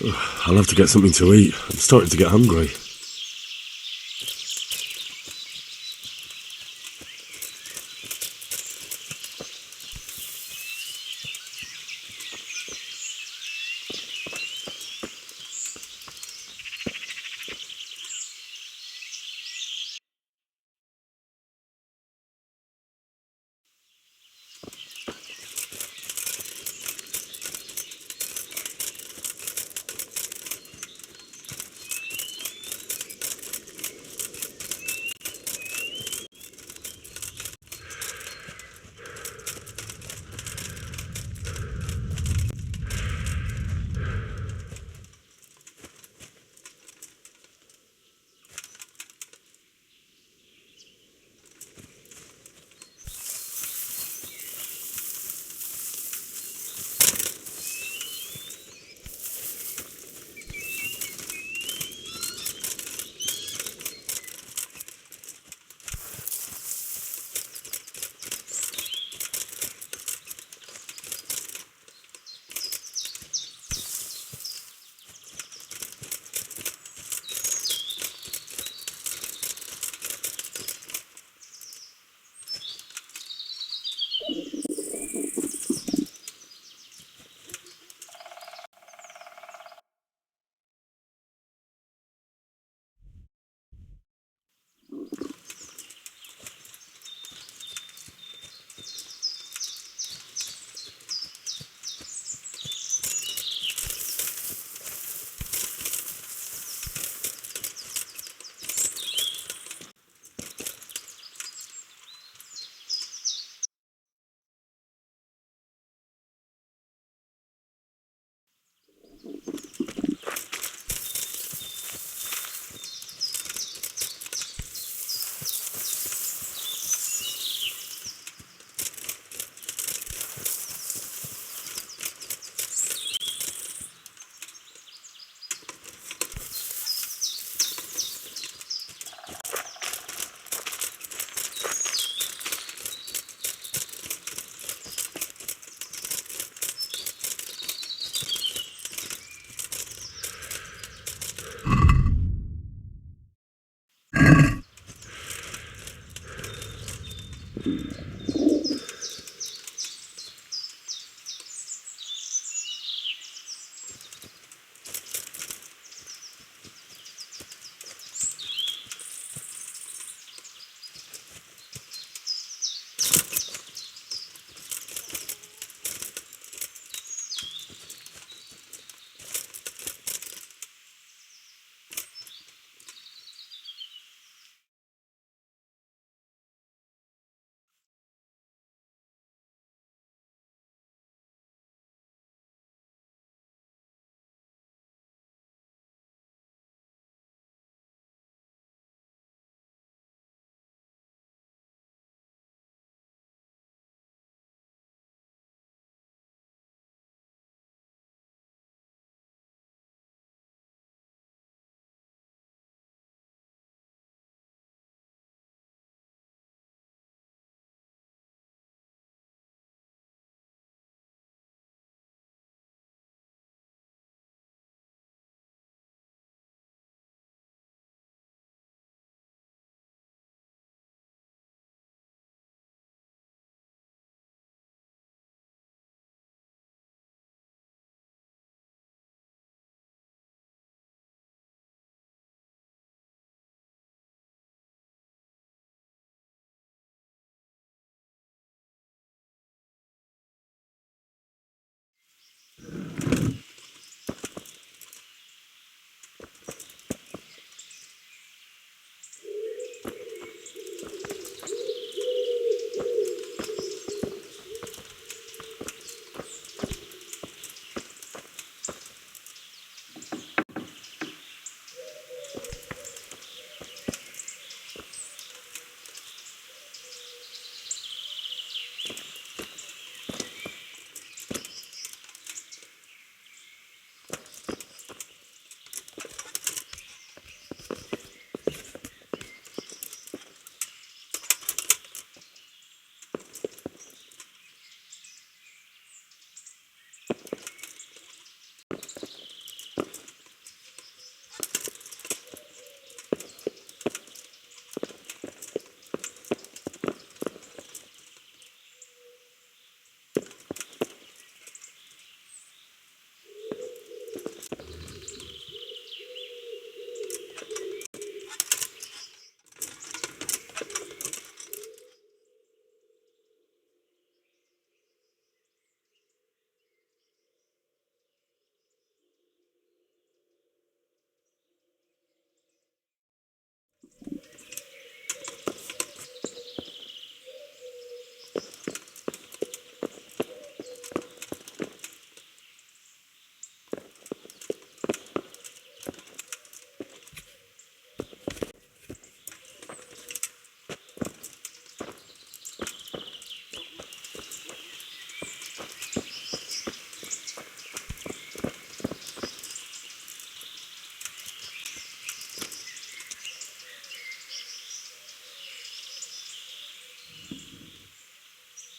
I'll have to get something to eat. I'm starting to get hungry.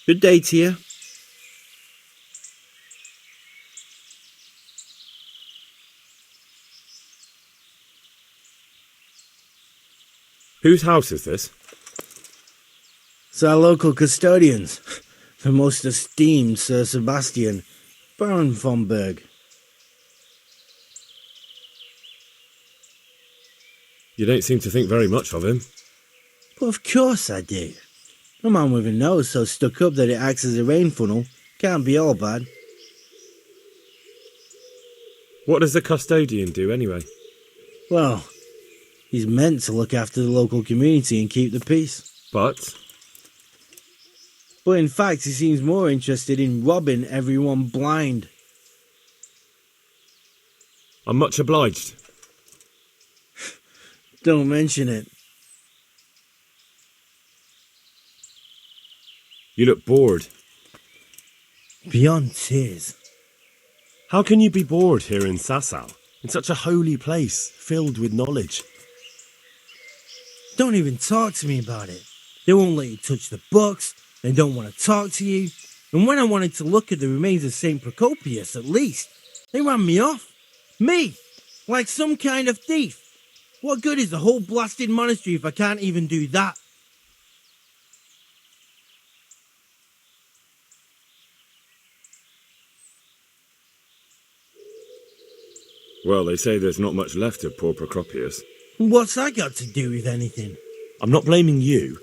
Good day to you. Whose house is this? It's our local custodians, the most esteemed Sir Sebastian, Baron von Berg. You don't seem to think very much of him. But of course I do. A man with a nose so stuck up that it acts as a rain funnel can't be all bad. What does the custodian do anyway? Well, he's meant to look after the local community and keep the peace. But in fact he seems more interested in robbing everyone blind. I'm much obliged. Don't mention it. You look bored. Beyond tears. How can you be bored here in Sasau, in such a holy place, filled with knowledge? Don't even talk to me about it. They won't let you touch the books, they don't want to talk to you, and when I wanted to look at the remains of St. Procopius at least, they ran me off. Me! Like some kind of thief. What good is the whole blasted monastery if I can't even do that? Well, they say there's not much left of poor Procopius. What's that got to do with anything? I'm not blaming you.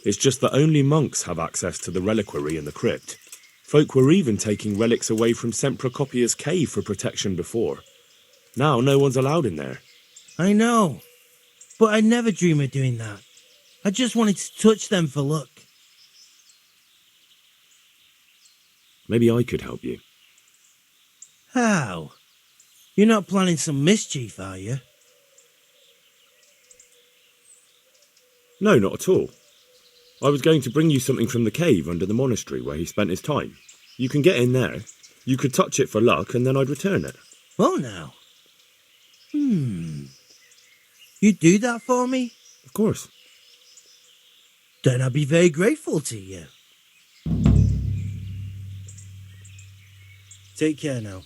It's just that only monks have access to the reliquary in the crypt. Folk were even taking relics away from St. Procopius' cave for protection before. Now no one's allowed in there. I know, but I'd never dream of doing that. I just wanted to touch them for luck. Maybe I could help you. How? You're not planning some mischief, are you? No, not at all. I was going to bring you something from the cave under the monastery where he spent his time. You can get in there. You could touch it for luck and then I'd return it. Oh, now. You'd do that for me? Of course. Then I'd be very grateful to you. Take care now.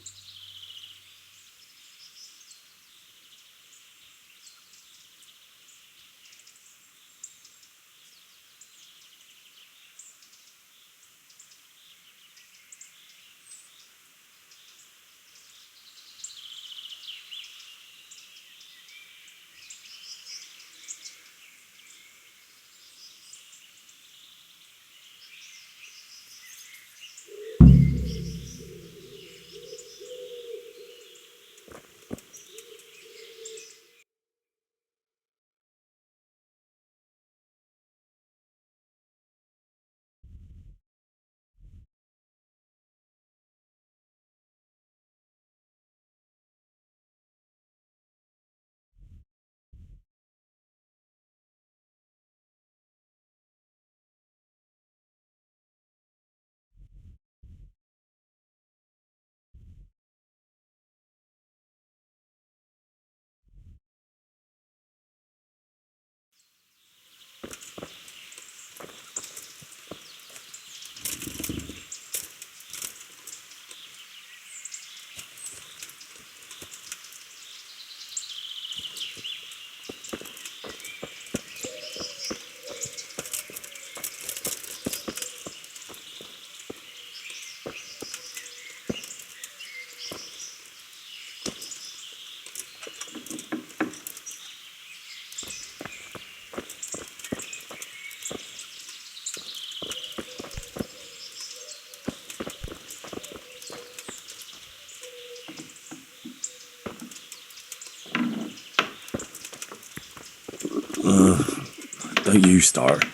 Don't you start.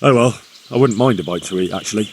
Oh well, I wouldn't mind a bite to eat, actually.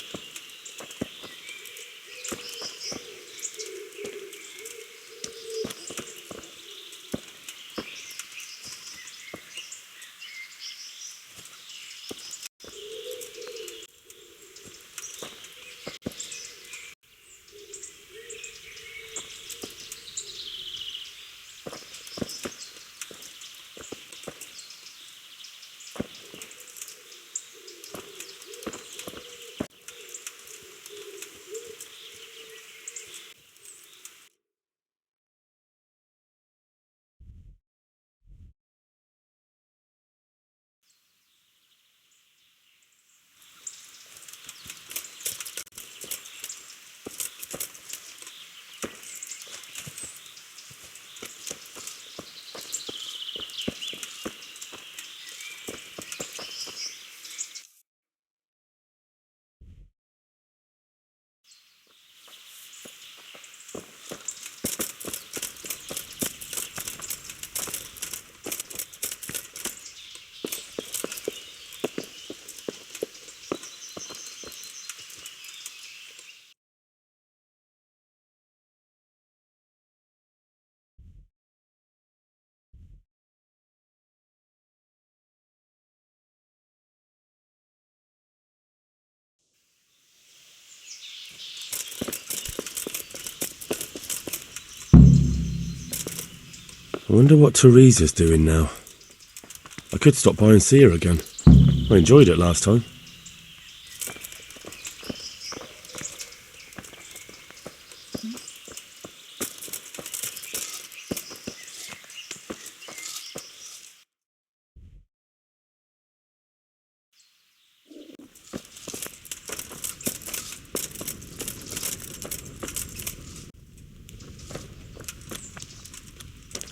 I wonder what Teresa's doing now. I could stop by and see her again. I enjoyed it last time.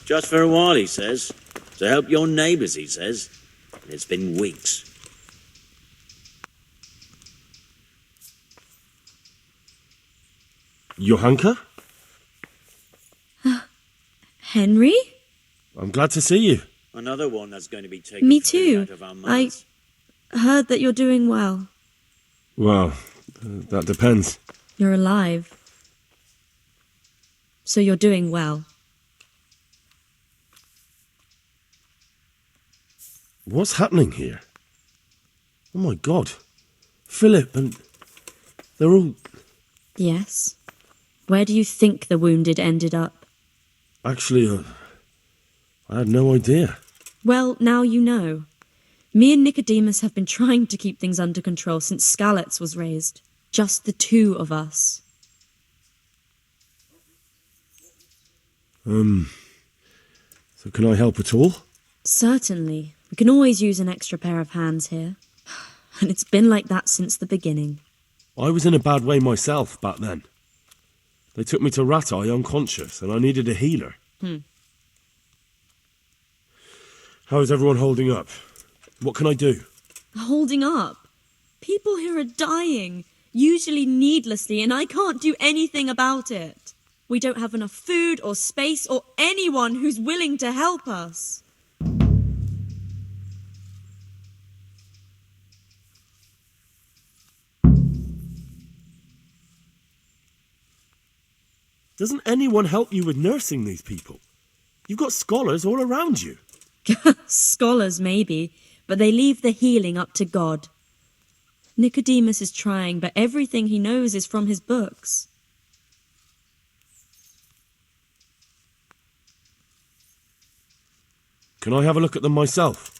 Just for a while, he says. To help your neighbours, he says. And it's been weeks. Johanka? Henry? I'm glad to see you. Another one that's going to be taken Me free too. out of our mouths. I heard that you're doing well. Well, that depends. You're alive. So you're doing well. What's happening here? Oh my God. Philip and... they're all... Yes. Where do you think the wounded ended up? Actually, I had no idea. Well, now you know. Me and Nicodemus have been trying to keep things under control since Skalitz was raised. Just the two of us. So can I help at all? Certainly. We can always use an extra pair of hands here. And it's been like that since the beginning. I was in a bad way myself back then. They took me to Ratai unconscious and I needed a healer. How is everyone holding up? What can I do? Holding up? People here are dying, usually needlessly, and I can't do anything about it. We don't have enough food or space or anyone who's willing to help us. Doesn't anyone help you with nursing these people? You've got scholars all around you. Scholars, maybe, but they leave the healing up to God. Nicodemus is trying, but everything he knows is from his books. Can I have a look at them myself?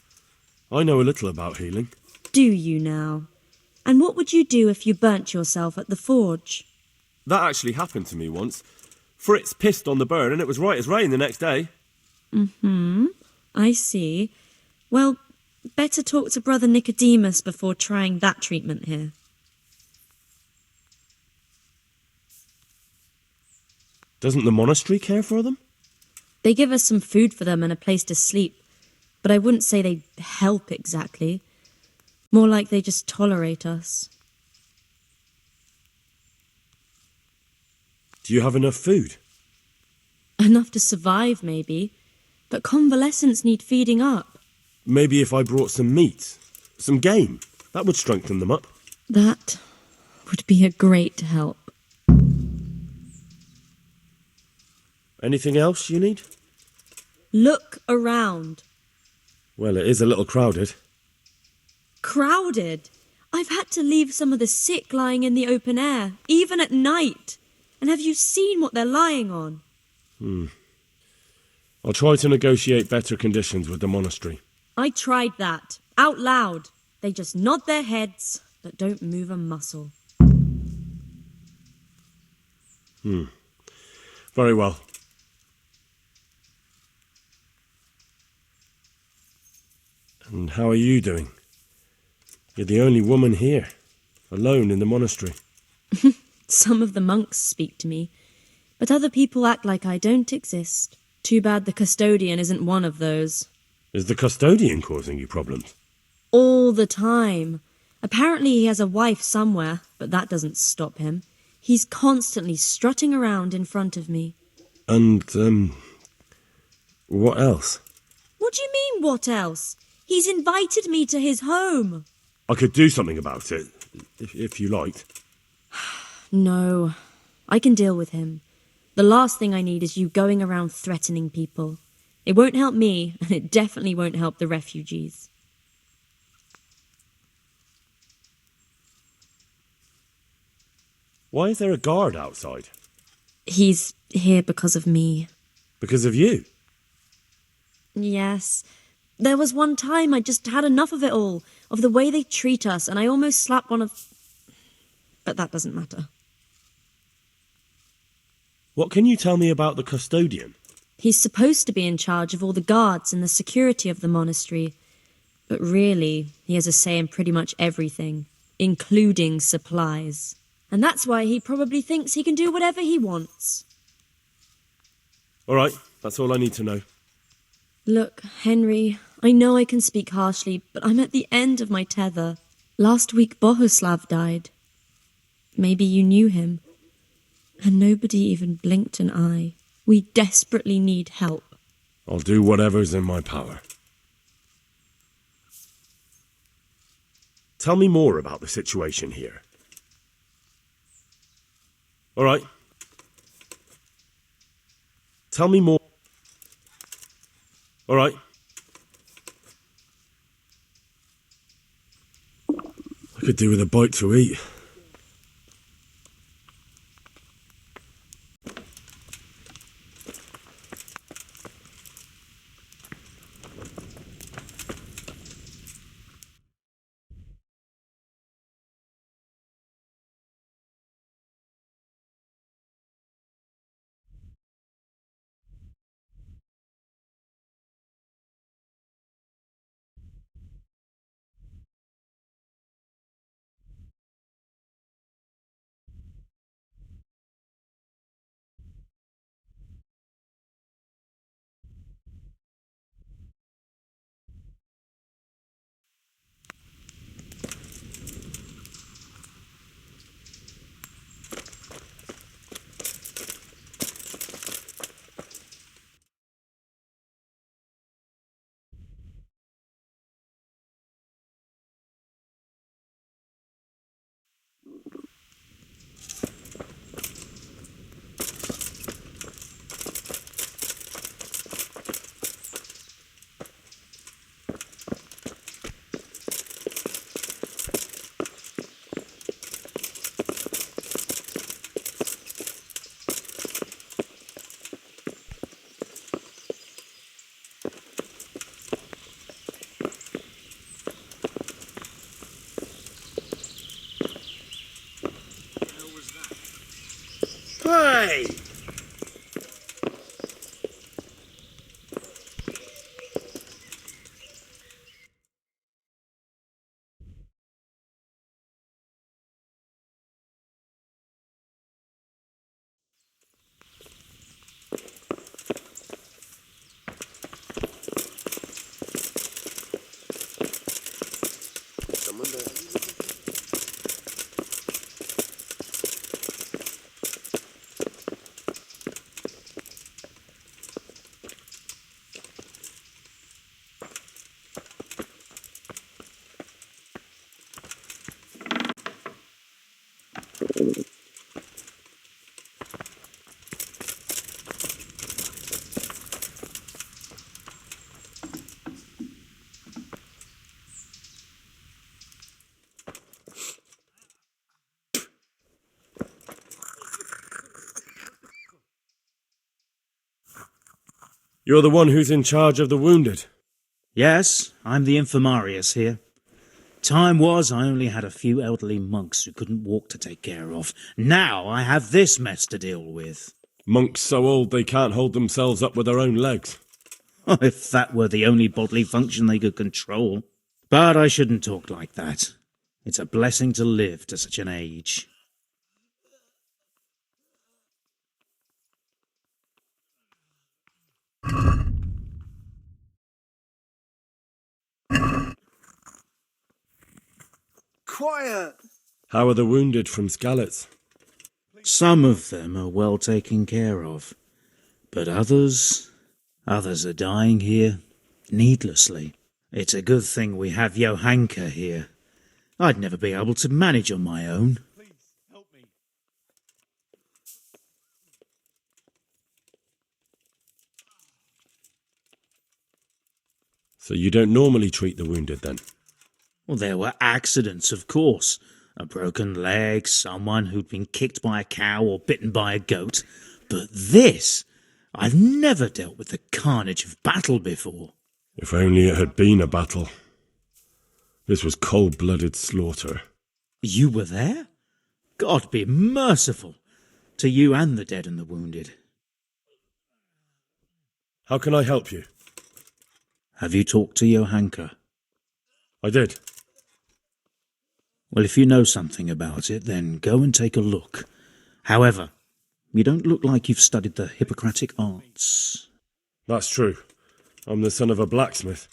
I know a little about healing. Do you now? And what would you do if you burnt yourself at the forge? That actually happened to me once. Fritz pissed on the burn and it was right as rain the next day. I see. Well, better talk to Brother Nicodemus before trying that treatment here. Doesn't the monastery care for them? They give us some food for them and a place to sleep, but I wouldn't say they help exactly. More like they just tolerate us. Do you have enough food? Enough to survive, maybe, but convalescents need feeding up. Maybe if I brought some meat, some game, that would strengthen them up. That would be a great help. Anything else you need? Look around. Well, it is a little crowded. Crowded? I've had to leave some of the sick lying in the open air, even at night. And have you seen what they're lying on? I'll try to negotiate better conditions with the monastery. I tried that, out loud. They just nod their heads, but don't move a muscle. Very well. And how are you doing? You're the only woman here, alone in the monastery. Some of the monks speak to me, but other people act like I don't exist. Too bad the custodian isn't one of those. Is the custodian causing you problems? All the time. Apparently he has a wife somewhere, but that doesn't stop him. He's constantly strutting around in front of me. And, what else? What do you mean, what else? He's invited me to his home. I could do something about it, if you liked. No, I can deal with him. The last thing I need is you going around threatening people. It won't help me, and it definitely won't help the refugees. Why is there a guard outside? He's here because of me. Because of you? Yes. There was one time I just had enough of it all, of the way they treat us, and I almost slapped one of... But that doesn't matter. What can you tell me about the custodian? He's supposed to be in charge of all the guards and the security of the monastery. But really, he has a say in pretty much everything, including supplies. And that's why he probably thinks he can do whatever he wants. All right, that's all I need to know. Look, Henry, I know I can speak harshly, but I'm at the end of my tether. Last week Bohuslav died. Maybe you knew him. And nobody even blinked an eye. We desperately need help. I'll do whatever's in my power. Tell me more about the situation here. All right. Tell me more. All right. I could do with a bite to eat. Hey! You're the one who's in charge of the wounded. Yes, I'm the infirmarius here. Time was I only had a few elderly monks who couldn't walk to take care of. Now I have this mess to deal with. Monks so old they can't hold themselves up with their own legs. If that were the only bodily function they could control. But I shouldn't talk like that. It's a blessing to live to such an age. Quiet! How are the wounded from Skalitz? Some of them are well taken care of. But others are dying here, needlessly. It's a good thing we have Johanka here. I'd never be able to manage on my own. Please, help me. So you don't normally treat the wounded then? Well, there were accidents, of course. A broken leg, someone who'd been kicked by a cow or bitten by a goat. But this I've never dealt with the carnage of battle before. If only it had been a battle. This was cold-blooded slaughter. You were there? God be merciful to you and the dead and the wounded. How can I help you? Have you talked to Johanka? I did. Well, if you know something about it, then go and take a look. However, you don't look like you've studied the Hippocratic arts. That's true. I'm the son of a blacksmith.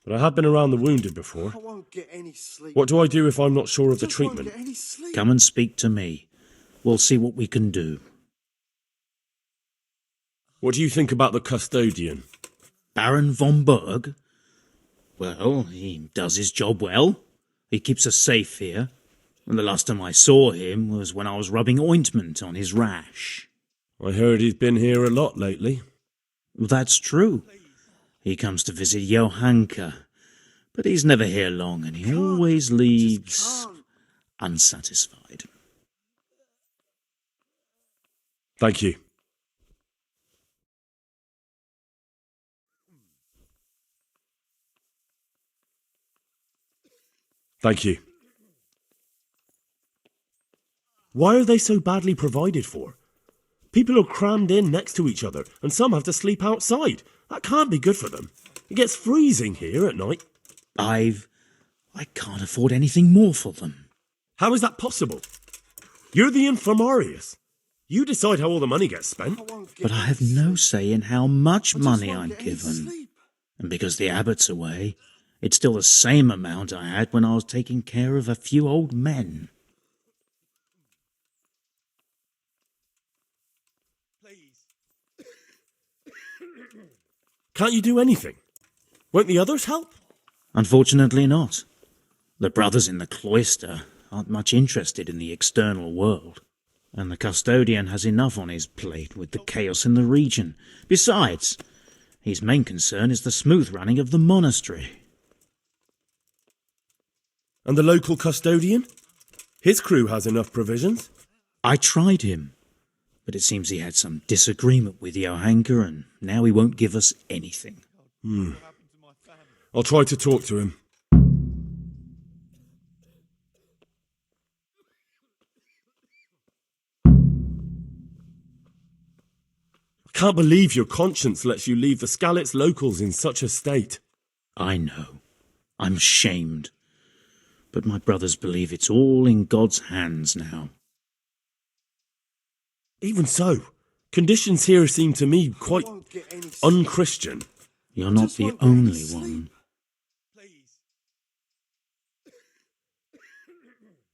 But I have been around the wounded before. I won't get any sleep. What do I do if I'm not sure of the Just won't treatment? get any sleep. Come and speak to me. We'll see what we can do. What do you think about the custodian? Baron von Berg? Well, he does his job well. He keeps us safe here. And the last time I saw him was when I was rubbing ointment on his rash. I heard he's been here a lot lately. That's true. He comes to visit Johanka, but he's never here long, and he always leaves unsatisfied. Thank you. Thank you. Why are they so badly provided for? People are crammed in next to each other, and some have to sleep outside. That can't be good for them. It gets freezing here at night. I can't afford anything more for them. How is that possible? You're the infirmarius. You decide how all the money gets spent. But I have no say in how much money won't I'm get any given. sleep. And because the abbot's away, it's still the same amount I had when I was taking care of a few old men. Can't you do anything? Won't the others help? Unfortunately not. The brothers in the cloister aren't much interested in the external world, and the custodian has enough on his plate with the chaos in the region. Besides, his main concern is the smooth running of the monastery. And the local custodian? His crew has enough provisions. I tried him, but it seems he had some disagreement with Johanka, and now he won't give us anything. I'll try to talk to him. I can't believe your conscience lets you leave the Skalitz locals in such a state. I know. I'm ashamed. But my brothers believe it's all in God's hands now. Even so, conditions here seem to me quite Won't get any sleep. un-Christian. You're not Just the won't get any only sleep. one.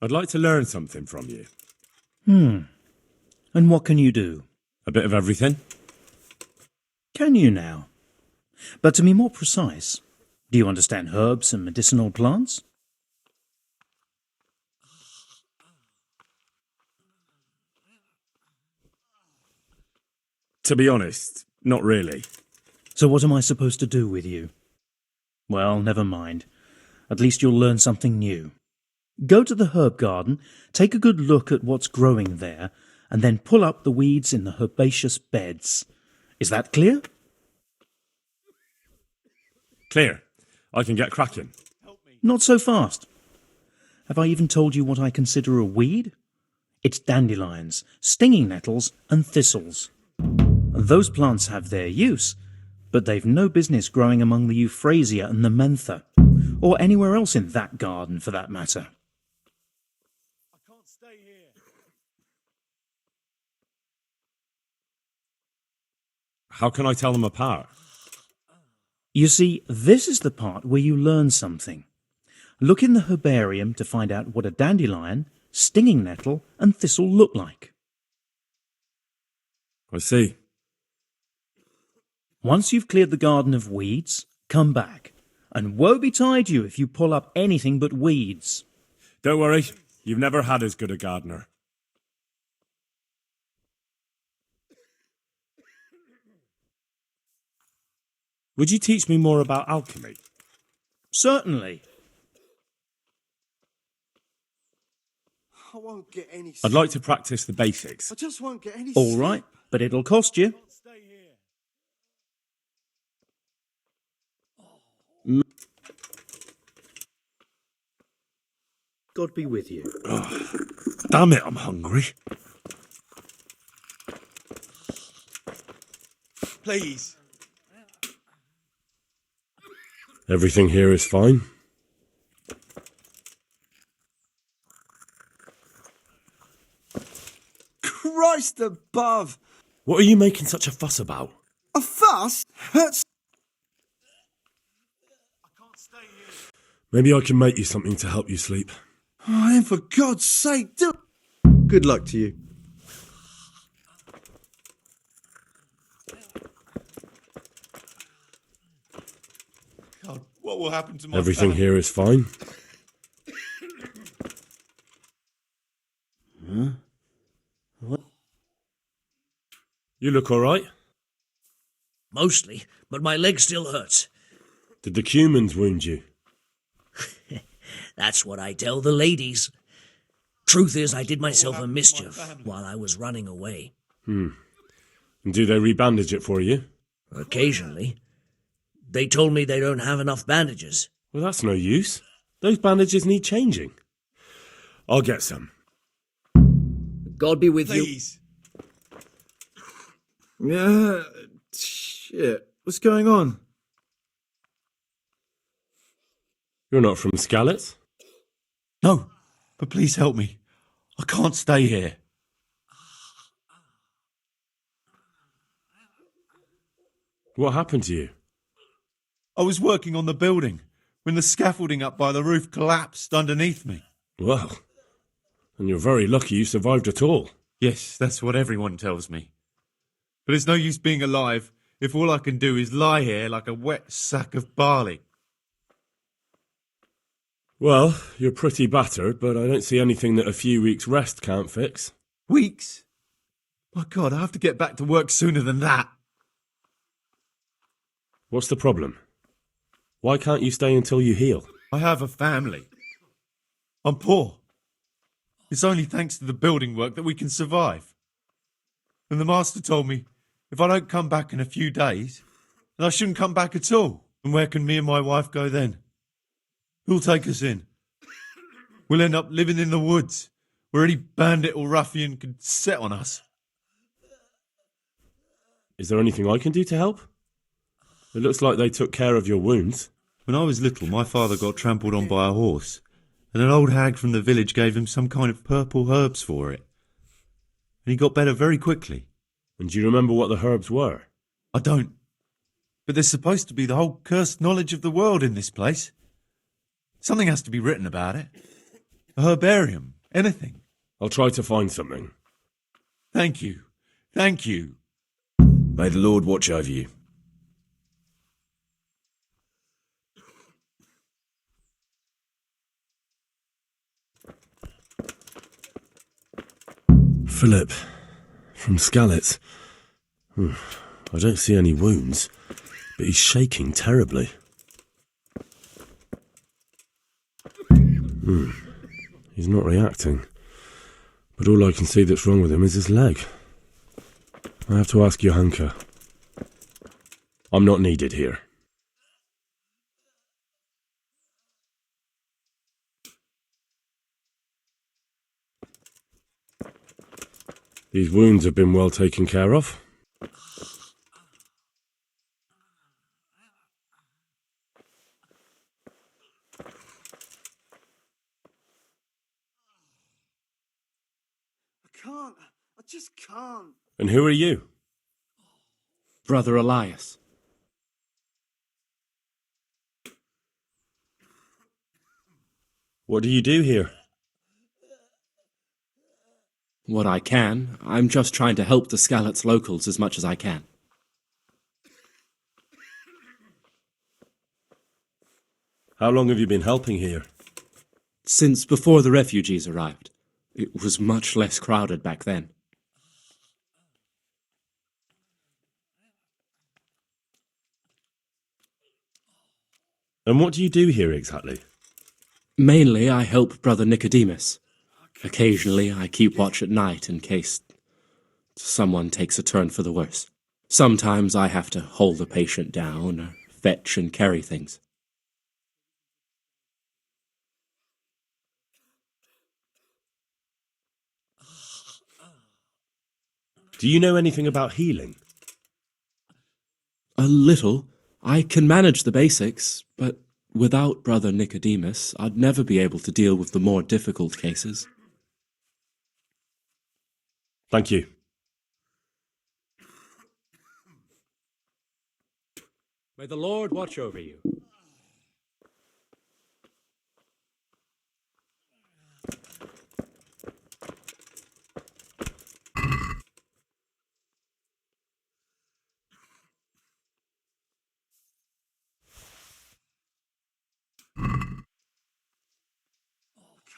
I'd like to learn something from you. And what can you do? A bit of everything. Can you now? But to be more precise, do you understand herbs and medicinal plants? To be honest, not really. So what am I supposed to do with you? Well, never mind. At least you'll learn something new. Go to the herb garden, take a good look at what's growing there, and then pull up the weeds in the herbaceous beds. Is that clear? Clear. I can get cracking. Not so fast. Have I even told you what I consider a weed? It's dandelions, stinging nettles, and thistles. Those plants have their use, but they've no business growing among the euphrasia and the mentha, or anywhere else in that garden for that matter. How can I tell them apart? You see, this is the part where you learn something. Look in the herbarium to find out what a dandelion, stinging nettle, and thistle look like. I see. Once you've cleared the garden of weeds, come back. And woe betide you if you pull up anything but weeds. Don't worry, you've never had as good a gardener. Would you teach me more about alchemy? Certainly. I won't get any sleep. I'd like to practice the basics. I just won't get any All sleep. right, but it'll cost you. God be with you. Damn it, I'm hungry. Please. Everything here is fine. Christ above! What are you making such a fuss about? A fuss? Hurts. Maybe I can make you something to help you sleep. Oh, then for God's sake, do. Good luck to you. God, what will happen to my Everything family? here is fine. What? You look all right. Mostly, but my leg still hurts. Did the humans wound you? That's what I tell the ladies. Truth is, I did myself a mischief while I was running away. And do they rebandage it for you? Occasionally. They told me they don't have enough bandages. Well, that's no use. Those bandages need changing. I'll get some. God be with you. Please. Yeah. Shit. What's going on? You're not from Skalitz? No, but please help me. I can't stay here. What happened to you? I was working on the building when the scaffolding up by the roof collapsed underneath me. Well, and you're very lucky you survived at all. Yes, that's what everyone tells me. But it's no use being alive if all I can do is lie here like a wet sack of barley. Well, you're pretty battered, but I don't see anything that a few weeks' rest can't fix. Weeks? My God, I have to get back to work sooner than that. What's the problem? Why can't you stay until you heal? I have a family. I'm poor. It's only thanks to the building work that we can survive. And the master told me if I don't come back in a few days, then I shouldn't come back at all. And where can me and my wife go then? Who'll take us in? We'll end up living in the woods, where any bandit or ruffian could set on us. Is there anything I can do to help? It looks like they took care of your wounds. When I was little, my father got trampled on by a horse, and an old hag from the village gave him some kind of purple herbs for it. And he got better very quickly. And do you remember what the herbs were? I don't. But there's supposed to be the whole cursed knowledge of the world in this place. Something has to be written about it. A herbarium. Anything. I'll try to find something. Thank you. Thank you. May the Lord watch over you. Philip, from Skalitz. I don't see any wounds, but he's shaking terribly. He's not reacting, but all I can see that's wrong with him is his leg. I have to ask Johanka. I'm not needed here. These wounds have been well taken care of. I just can't. And who are you? Brother Elias. What do you do here? What I can. I'm just trying to help the Skalitz locals as much as I can. How long have you been helping here? Since before the refugees arrived. It was much less crowded back then. And what do you do here exactly? Mainly, I help Brother Nicodemus. Occasionally, I keep watch at night in case someone takes a turn for the worse. Sometimes I have to hold a patient down or fetch and carry things. Do you know anything about healing? A little. I can manage the basics, but without Brother Nicodemus, I'd never be able to deal with the more difficult cases. Thank you. May the Lord watch over you.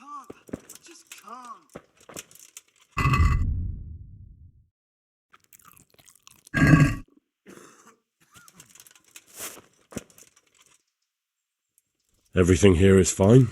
I just can't. Everything here is fine?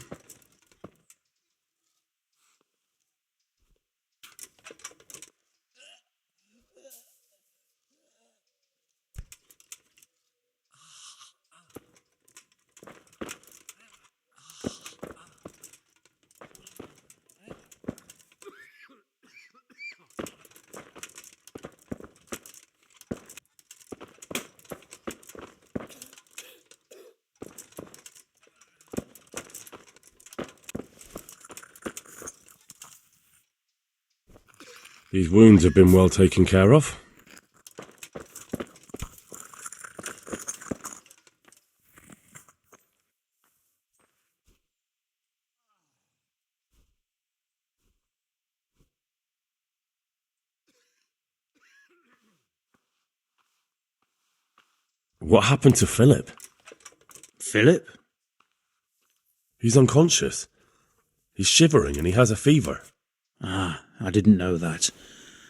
These wounds have been well taken care of. What happened to Philip? Philip? He's unconscious. He's shivering and he has a fever. Ah, I didn't know that.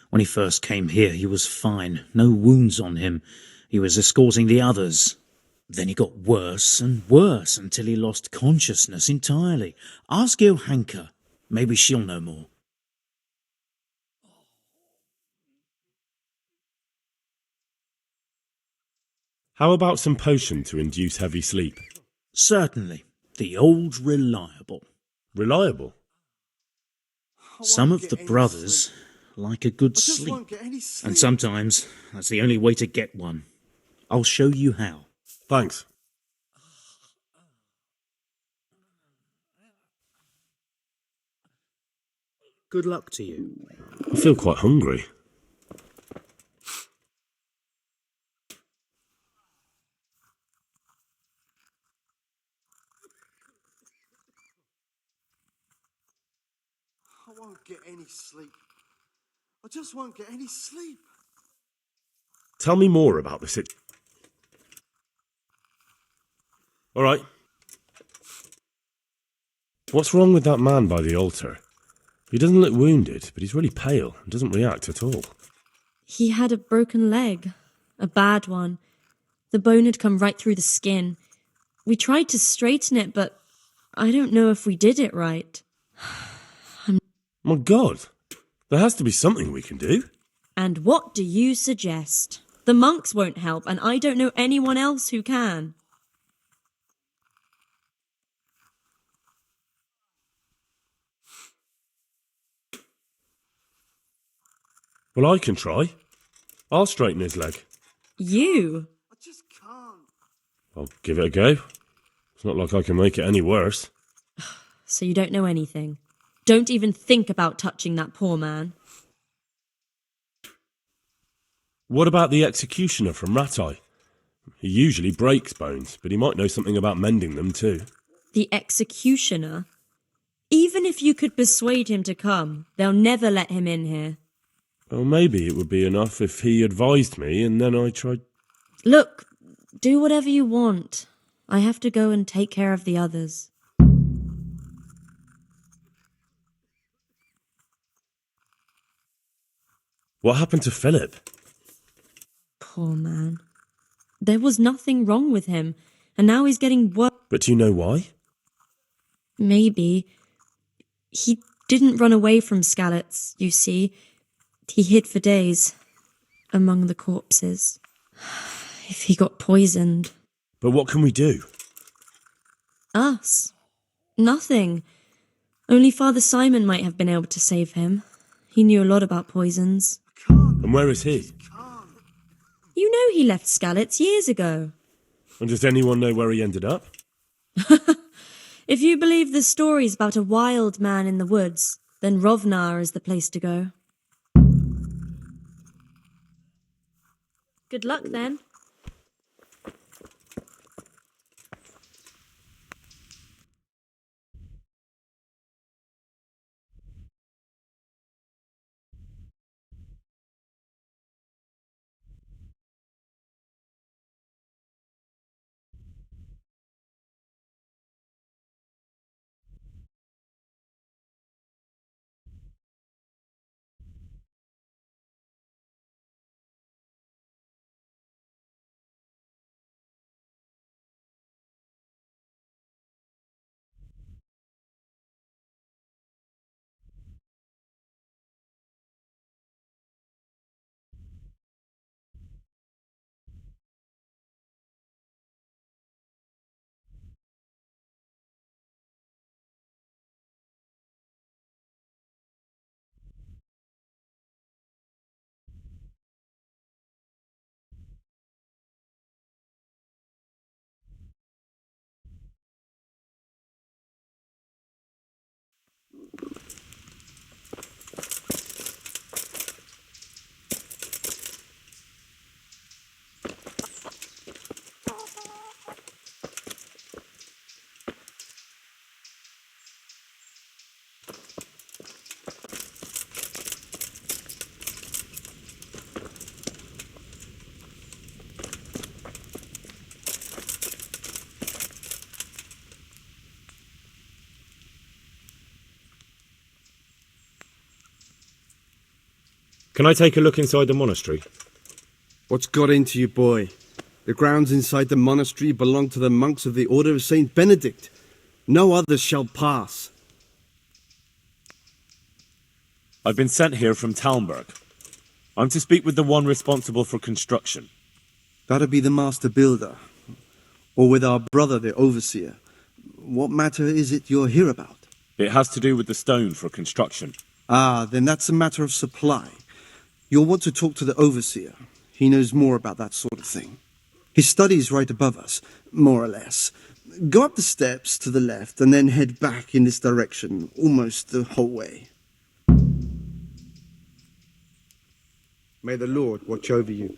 When he first came here, he was fine. No wounds on him. He was escorting the others. Then he got worse and worse until he lost consciousness entirely. Ask Johanka. Maybe she'll know more. How about some potion to induce heavy sleep? Certainly. The old reliable. Reliable? Some of the brothers like a good sleep. And sometimes that's the only way to get one. I'll show you how. Thanks. Good luck to you. I feel quite hungry. I won't get any sleep. I just won't get any sleep. Tell me more about this. All right. What's wrong with that man by the altar? He doesn't look wounded, but he's really pale and doesn't react at all. He had a broken leg. A bad one. The bone had come right through the skin. We tried to straighten it, but I don't know if we did it right. My God, there has to be something we can do. And what do you suggest? The monks won't help, and I don't know anyone else who can. Well, I can try. I'll straighten his leg. You? I just can't. I'll give it a go. It's not like I can make it any worse. So you don't know anything? Don't even think about touching that poor man. What about the executioner from Ratai? He usually breaks bones, but he might know something about mending them too. The executioner? Even if you could persuade him to come, they'll never let him in here. Well, maybe it would be enough if he advised me and then I tried... Look, do whatever you want. I have to go and take care of the others. What happened to Philip? Poor man. There was nothing wrong with him, and now he's getting worse. But do you know why? Maybe. He didn't run away from Skalitz, you see. He hid for days, among the corpses. If he got poisoned. But what can we do? Us? Nothing. Only Father Simon might have been able to save him. He knew a lot about poisons. I can't. And where is he? You know he left Skalitz years ago. And does anyone know where he ended up? If you believe the stories about a wild man in the woods, then Rovnar is the place to go. Good luck then. Can I take a look inside the monastery? What's got into you, boy? The grounds inside the monastery belong to the monks of the Order of Saint Benedict. No others shall pass. I've been sent here from Talmberg. I'm to speak with the one responsible for construction. That'd be the master builder. Or with our brother, the overseer. What matter is it you're here about? It has to do with the stone for construction. Ah, then that's a matter of supply. You'll want to talk to the overseer. He knows more about that sort of thing. His study's right above us, more or less. Go up the steps to the left and then head back in this direction, almost the whole way. May the Lord watch over you.